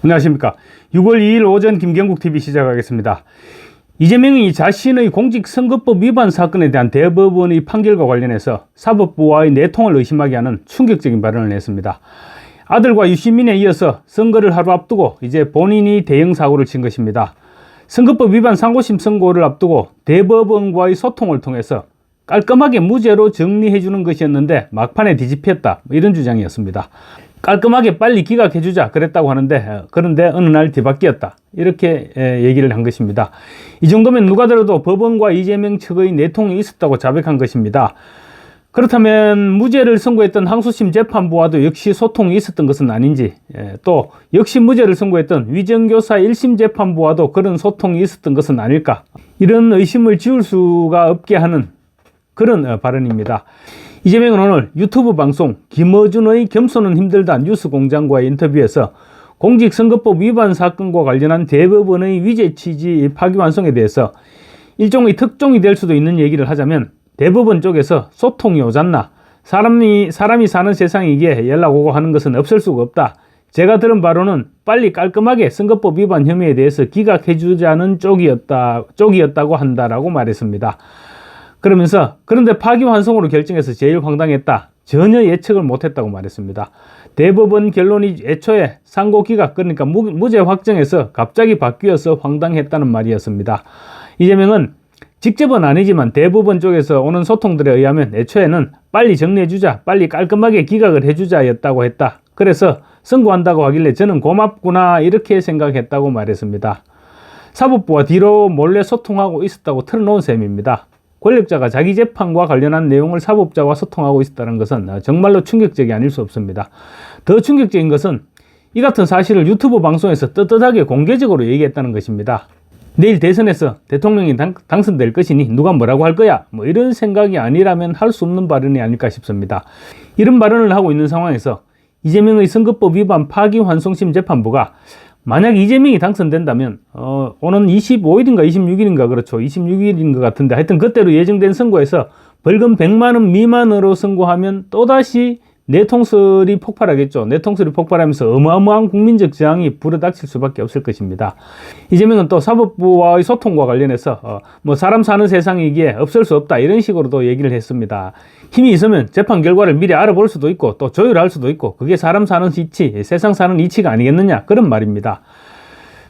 안녕하십니까. 6월 2일 오전 김경국TV 시작하겠습니다. 이재명이 자신의 공직선거법 위반 사건에 대한 대법원의 판결과 관련해서 사법부와의 내통을 의심하게 하는 충격적인 발언을 했습니다. 아들과 유시민에 이어서 선거를 하루 앞두고 이제 본인이 대형 사고를 친 것입니다. 선거법 위반 상고심 선고를 앞두고 대법원과의 소통을 통해서 깔끔하게 무죄로 정리해주는 것이었는데 막판에 뒤집혔다, 이런 주장이었습니다. 깔끔하게 빨리 기각해주자 그랬다고 하는데, 그런데 어느 날 뒤바뀌었다, 이렇게 얘기를 한 것입니다. 이 정도면 누가 들어도 법원과 이재명 측의 내통이 있었다고 자백한 것입니다. 그렇다면 무죄를 선고했던 항소심 재판부와도 역시 소통이 있었던 것은 아닌지, 또 역시 무죄를 선고했던 위정교사 1심 재판부와도 그런 소통이 있었던 것은 아닐까, 이런 의심을 지울 수가 없게 하는 그런 발언입니다. 이재명은 오늘 유튜브 방송 김어준의 겸손은 힘들다 뉴스공장과의 인터뷰에서 공직선거법 위반 사건과 관련한 대법원의 위죄 취지 파기환송에 대해서 일종의 특종이 될 수도 있는 얘기를 하자면, 대법원 쪽에서 소통이 오졌나, 사람이 사는 세상이기에 연락 오고 하는 것은 없을 수가 없다, 제가 들은 바로는 빨리 깔끔하게 선거법 위반 혐의에 대해서 기각해주자는 쪽이었다고 한다라고 말했습니다. 그러면서 그런데 파기환송으로 결정해서 제일 황당했다, 전혀 예측을 못했다고 말했습니다. 대법원 결론이 애초에 상고 기각, 그러니까 무죄 확정해서 갑자기 바뀌어서 황당했다는 말이었습니다. 이재명은 직접은 아니지만 대법원 쪽에서 오는 소통들에 의하면 애초에는 빨리 정리해주자, 빨리 깔끔하게 기각을 해주자였다고 했다, 그래서 선고한다고 하길래 저는 고맙구나 이렇게 생각했다고 말했습니다. 사법부와 뒤로 몰래 소통하고 있었다고 틀어놓은 셈입니다. 권력자가 자기 재판과 관련한 내용을 사법자와 소통하고 있었다는 것은 정말로 충격적이 아닐 수 없습니다. 더 충격적인 것은 이 같은 사실을 유튜브 방송에서 떳떳하게 공개적으로 얘기했다는 것입니다. 내일 대선에서 대통령이 당선될 것이니 누가 뭐라고 할 거야, 이런 생각이 아니라면 할 수 없는 발언이 아닐까 싶습니다. 이런 발언을 하고 있는 상황에서 이재명의 선거법 위반 파기환송심 재판부가 만약 이재명이 당선된다면 오는 25일인가 26일인가 그렇죠, 26일인 것 같은데 하여튼 그때로 예정된 선고에서 벌금 100만 원 미만으로 선고하면 또다시 내통설이 폭발하겠죠. 내통설이 폭발하면서 어마어마한 국민적 저항이 불어닥칠 수밖에 없을 것입니다. 이재명은 또 사법부와의 소통과 관련해서 사람 사는 세상이기에 없을 수 없다, 이런 식으로도 얘기를 했습니다. 힘이 있으면 재판 결과를 미리 알아볼 수도 있고 또 조율할 수도 있고, 그게 사람 사는 이치, 세상 사는 이치가 아니겠느냐, 그런 말입니다.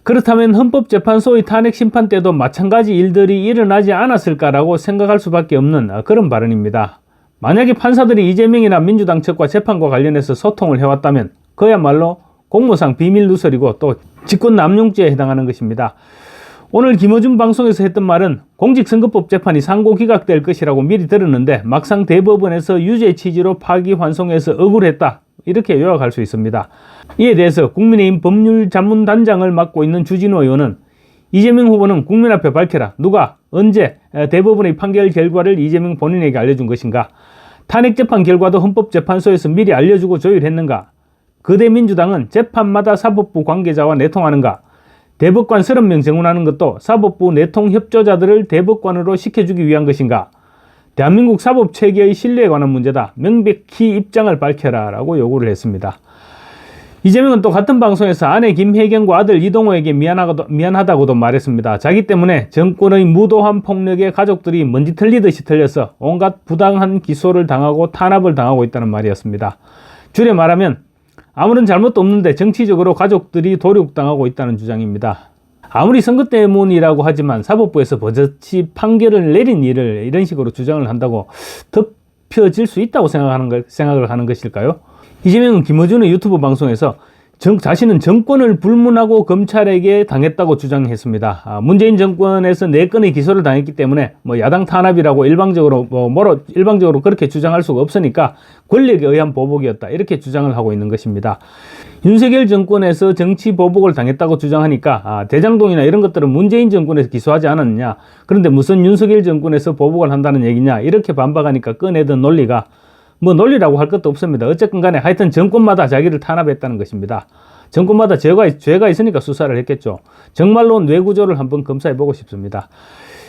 그렇다면 헌법재판소의 탄핵 심판 때도 마찬가지 일들이 일어나지 않았을까라고 생각할 수밖에 없는 그런 발언입니다. 만약에 판사들이 이재명이나 민주당 측과 재판과 관련해서 소통을 해왔다면 그야말로 공무상 비밀 누설이고 또 직권남용죄에 해당하는 것입니다. 오늘 김어준 방송에서 했던 말은 공직선거법 재판이 상고 기각될 것이라고 미리 들었는데 막상 대법원에서 유죄 취지로 파기환송해서 억울했다, 이렇게 요약할 수 있습니다. 이에 대해서 국민의힘 법률자문단장을 맡고 있는 주진우 의원은 이재명 후보는 국민 앞에 밝혀라, 누가 언제 대법원의 판결 결과를 이재명 본인에게 알려준 것인가, 탄핵재판 결과도 헌법재판소에서 미리 알려주고 조율했는가, 거대 민주당은 재판마다 사법부 관계자와 내통하는가, 대법관 30명 정원하는 것도 사법부 내통 협조자들을 대법관으로 시켜주기 위한 것인가, 대한민국 사법체계의 신뢰에 관한 문제다, 명백히 입장을 밝혀라 라고 요구를 했습니다. 이재명은 또 같은 방송에서 아내 김혜경과 아들 이동호에게 미안하다고도 말했습니다. 자기 때문에 정권의 무도한 폭력에 가족들이 먼지 틀리듯이 틀려서 온갖 부당한 기소를 당하고 탄압을 당하고 있다는 말이었습니다. 줄여 말하면 아무런 잘못도 없는데 정치적으로 가족들이 도륙당하고 있다는 주장입니다. 아무리 선거 때문이라고 하지만 사법부에서 버젓이 판결을 내린 일을 이런 식으로 주장을 한다고 덮여질 수 있다고 생각을 하는 것일까요? 이재명은 김어준의 유튜브 방송에서 자신은 정권을 불문하고 검찰에게 당했다고 주장했습니다. 문재인 정권에서 4건의 기소를 당했기 때문에 야당 탄압이라고 일방적으로 그렇게 주장할 수가 없으니까 권력에 의한 보복이었다, 이렇게 주장을 하고 있는 것입니다. 윤석열 정권에서 정치 보복을 당했다고 주장하니까 대장동이나 이런 것들은 문재인 정권에서 기소하지 않았느냐, 그런데 무슨 윤석열 정권에서 보복을 한다는 얘기냐, 이렇게 반박하니까 꺼내던 논리가 논리라고 할 것도 없습니다. 어쨌건 간에 하여튼 정권마다 자기를 탄압했다는 것입니다. 정권마다 죄가 있으니까 수사를 했겠죠. 정말로 뇌구조를 한번 검사해보고 싶습니다.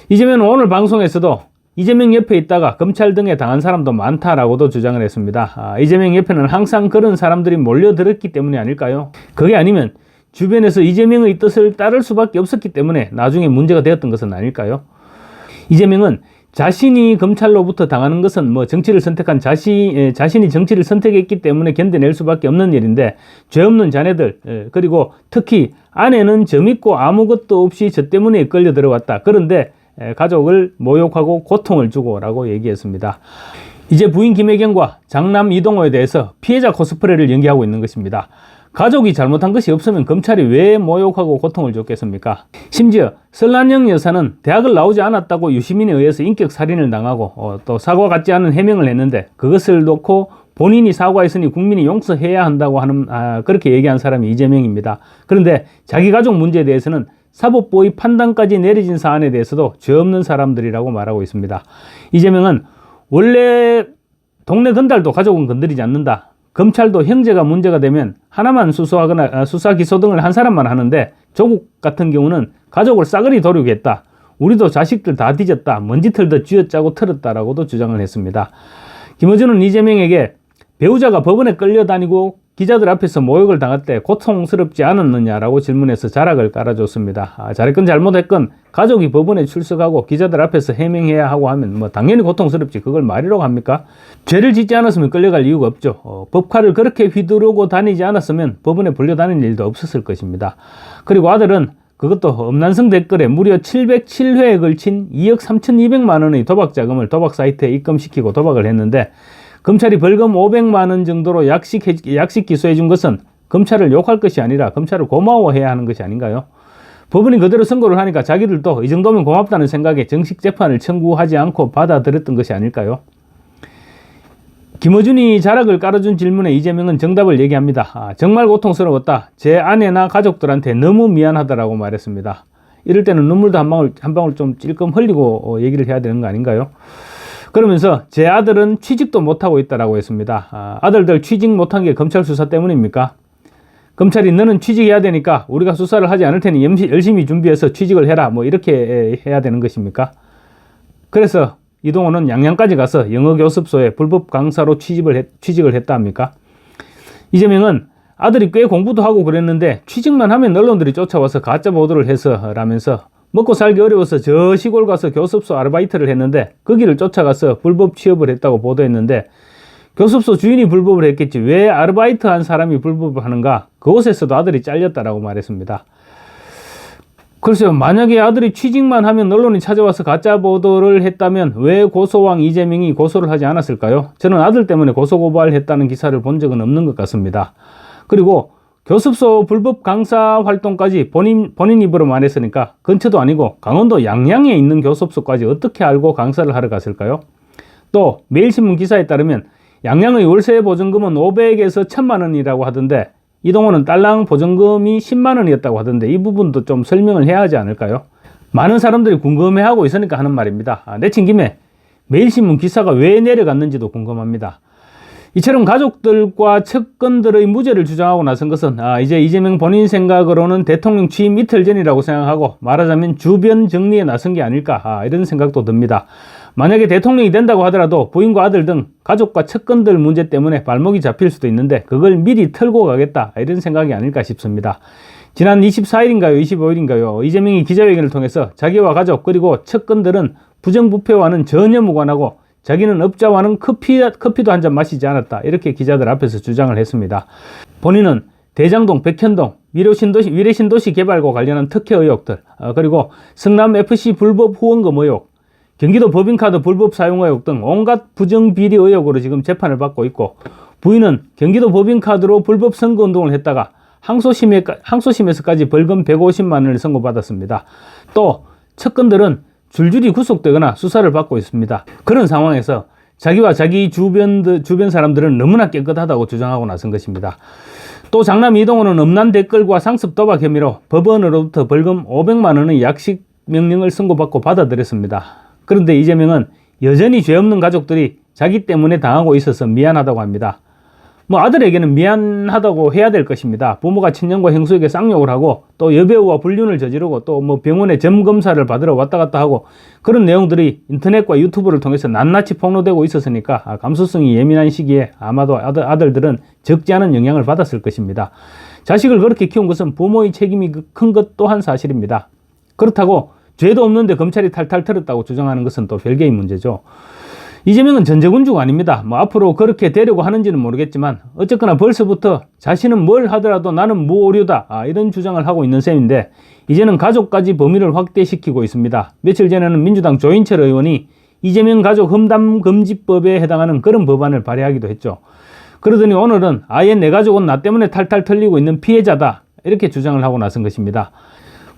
이재명은 오늘 방송에서도 이재명 옆에 있다가 검찰 등에 당한 사람도 많다라고도 주장을 했습니다. 이재명 옆에는 항상 그런 사람들이 몰려들었기 때문이 아닐까요? 그게 아니면 주변에서 이재명의 뜻을 따를 수밖에 없었기 때문에 나중에 문제가 되었던 것은 아닐까요? 이재명은 자신이 검찰로부터 당하는 것은 뭐 정치를 선택한 자신이 정치를 선택했기 때문에 견뎌낼 수밖에 없는 일인데, 죄 없는 자네들, 그리고 특히 아내는 저 믿고 아무것도 없이 저 때문에 끌려 들어왔다. 그런데 가족을 모욕하고 고통을 주고 라고 얘기했습니다. 이제 부인 김혜경과 장남 이동호에 대해서 피해자 코스프레를 연기하고 있는 것입니다. 가족이 잘못한 것이 없으면 검찰이 왜 모욕하고 고통을 줬겠습니까? 심지어 설란영 여사는 대학을 나오지 않았다고 유시민에 의해서 인격살인을 당하고 또 사과 같지 않은 해명을 했는데, 그것을 놓고 본인이 사과했으니 국민이 용서해야 한다고 하는 그렇게 얘기한 사람이 이재명입니다. 그런데 자기 가족 문제에 대해서는 사법부의 판단까지 내려진 사안에 대해서도 죄 없는 사람들이라고 말하고 있습니다. 이재명은 원래 동네 건달도 가족은 건드리지 않는다. 검찰도 형제가 문제가 되면 하나만 수사하거나 수사 기소 등을 한 사람만 하는데, 조국 같은 경우는 가족을 싸그리 도륙했다. 우리도 자식들 다 뒤졌다. 먼지털 더 쥐어짜고 털었다라고도 주장을 했습니다. 김어준은 이재명에게 배우자가 법원에 끌려다니고 기자들 앞에서 모욕을 당할 때 고통스럽지 않았느냐라고 질문해서 자락을 깔아줬습니다. 잘했건 잘못했건 가족이 법원에 출석하고 기자들 앞에서 해명해야 하고 하면 뭐 당연히 고통스럽지, 그걸 말이라고 합니까? 죄를 짓지 않았으면 끌려갈 이유가 없죠. 법칼을 그렇게 휘두르고 다니지 않았으면 법원에 불려다니는 일도 없었을 것입니다. 그리고 아들은 그것도 엄난성 댓글에 무려 707회에 걸친 2억 3,200만 원의 도박 자금을 도박 사이트에 입금시키고 도박을 했는데, 검찰이 벌금 500만 원 정도로 약식 기소해 준 것은 검찰을 욕할 것이 아니라 검찰을 고마워해야 하는 것이 아닌가요? 법원이 그대로 선고를 하니까 자기들도 이 정도면 고맙다는 생각에 정식 재판을 청구하지 않고 받아들였던 것이 아닐까요? 김어준이 자락을 깔아준 질문에 이재명은 정답을 얘기합니다. 정말 고통스러웠다. 제 아내나 가족들한테 너무 미안하다라고 말했습니다. 이럴 때는 눈물도 한 방울 좀 찔끔 흘리고 얘기를 해야 되는 거 아닌가요? 그러면서 제 아들은 취직도 못하고 있다라고 했습니다. 아들들 취직 못한 게 검찰 수사 때문입니까? 검찰이 너는 취직해야 되니까 우리가 수사를 하지 않을 테니 열심히 준비해서 취직을 해라, 뭐 이렇게 해야 되는 것입니까? 그래서 이동호는 양양까지 가서 영어 교습소에 불법 강사로 취직을 했다 합니까? 이재명은 아들이 꽤 공부도 하고 그랬는데 취직만 하면 언론들이 쫓아와서 가짜 보도를 해서 라면서 먹고 살기 어려워서 저 시골 가서 교습소 아르바이트를 했는데 거기를 쫓아가서 불법 취업을 했다고 보도했는데, 교습소 주인이 불법을 했겠지 왜 아르바이트 한 사람이 불법을 하는가? 그곳에서도 아들이 잘렸다라고 말했습니다. 글쎄요, 만약에 아들이 취직만 하면 언론이 찾아와서 가짜 보도를 했다면 왜 고소왕 이재명이 고소를 하지 않았을까요? 저는 아들 때문에 고소고발했다는 기사를 본 적은 없는 것 같습니다. 그리고 교습소 불법 강사 활동까지 본인 입으로 말했으니까 근처도 아니고 강원도 양양에 있는 교습소까지 어떻게 알고 강사를 하러 갔을까요? 또 매일신문 기사에 따르면 양양의 월세 보증금은 500에서 1000만 원이라고 하던데, 이동호는 딸랑 보증금이 10만 원이었다고 하던데, 이 부분도 좀 설명을 해야 하지 않을까요? 많은 사람들이 궁금해하고 있으니까 하는 말입니다. 내친 김에 매일신문 기사가 왜 내려갔는지도 궁금합니다. 이처럼 가족들과 측근들의 무죄를 주장하고 나선 것은 이제 이재명 본인 생각으로는 대통령 취임 이틀 전이라고 생각하고 말하자면 주변 정리에 나선 게 아닐까, 이런 생각도 듭니다. 만약에 대통령이 된다고 하더라도 부인과 아들 등 가족과 측근들 문제 때문에 발목이 잡힐 수도 있는데 그걸 미리 털고 가겠다, 이런 생각이 아닐까 싶습니다. 지난 24일인가요 25일인가요 이재명이 기자회견을 통해서 자기와 가족 그리고 측근들은 부정부패와는 전혀 무관하고 자기는 업자와는 커피도 한 잔 마시지 않았다, 이렇게 기자들 앞에서 주장을 했습니다. 본인은 대장동, 백현동, 위례신도시 개발과 관련한 특혜 의혹들, 그리고 성남FC 불법 후원금 의혹, 경기도 법인카드 불법 사용 의혹 등 온갖 부정비리 의혹으로 지금 재판을 받고 있고, 부인은 경기도 법인카드로 불법 선거운동을 했다가 항소심에서까지 벌금 150만 원을 선고받았습니다. 또 측근들은 줄줄이 구속되거나 수사를 받고 있습니다. 그런 상황에서 자기와 자기 주변 사람들은 너무나 깨끗하다고 주장하고 나선 것입니다. 또 장남 이동호는 음란 댓글과 상습 도박 혐의로 법원으로부터 벌금 500만 원의 약식 명령을 선고받고 받아들였습니다. 그런데 이재명은 여전히 죄 없는 가족들이 자기 때문에 당하고 있어서 미안하다고 합니다. 뭐 아들에게는 미안하다고 해야 될 것입니다. 부모가 친정과 형수에게 쌍욕을 하고 또 여배우와 불륜을 저지르고 또 뭐 병원에 점검사를 받으러 왔다 갔다 하고 그런 내용들이 인터넷과 유튜브를 통해서 낱낱이 폭로되고 있었으니까 감수성이 예민한 시기에 아마도 아들들은 적지 않은 영향을 받았을 것입니다. 자식을 그렇게 키운 것은 부모의 책임이 큰 것 또한 사실입니다. 그렇다고 죄도 없는데 검찰이 탈탈 털었다고 주장하는 것은 또 별개의 문제죠. 이재명은 전제군주가 아닙니다. 뭐 앞으로 그렇게 되려고 하는지는 모르겠지만 어쨌거나 벌써부터 자신은 뭘 하더라도 나는 무오류다 이런 주장을 하고 있는 셈인데 이제는 가족까지 범위를 확대시키고 있습니다. 며칠 전에는 민주당 조인철 의원이 이재명 가족 험담금지법에 해당하는 그런 법안을 발의하기도 했죠. 그러더니 오늘은 아예 내 가족은 나 때문에 탈탈 털리고 있는 피해자다 이렇게 주장을 하고 나선 것입니다.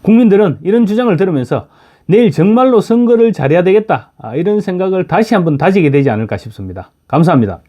국민들은 이런 주장을 들으면서 내일 정말로 선거를 잘해야 되겠다 이런 생각을 다시 한번 다지게 되지 않을까 싶습니다. 감사합니다.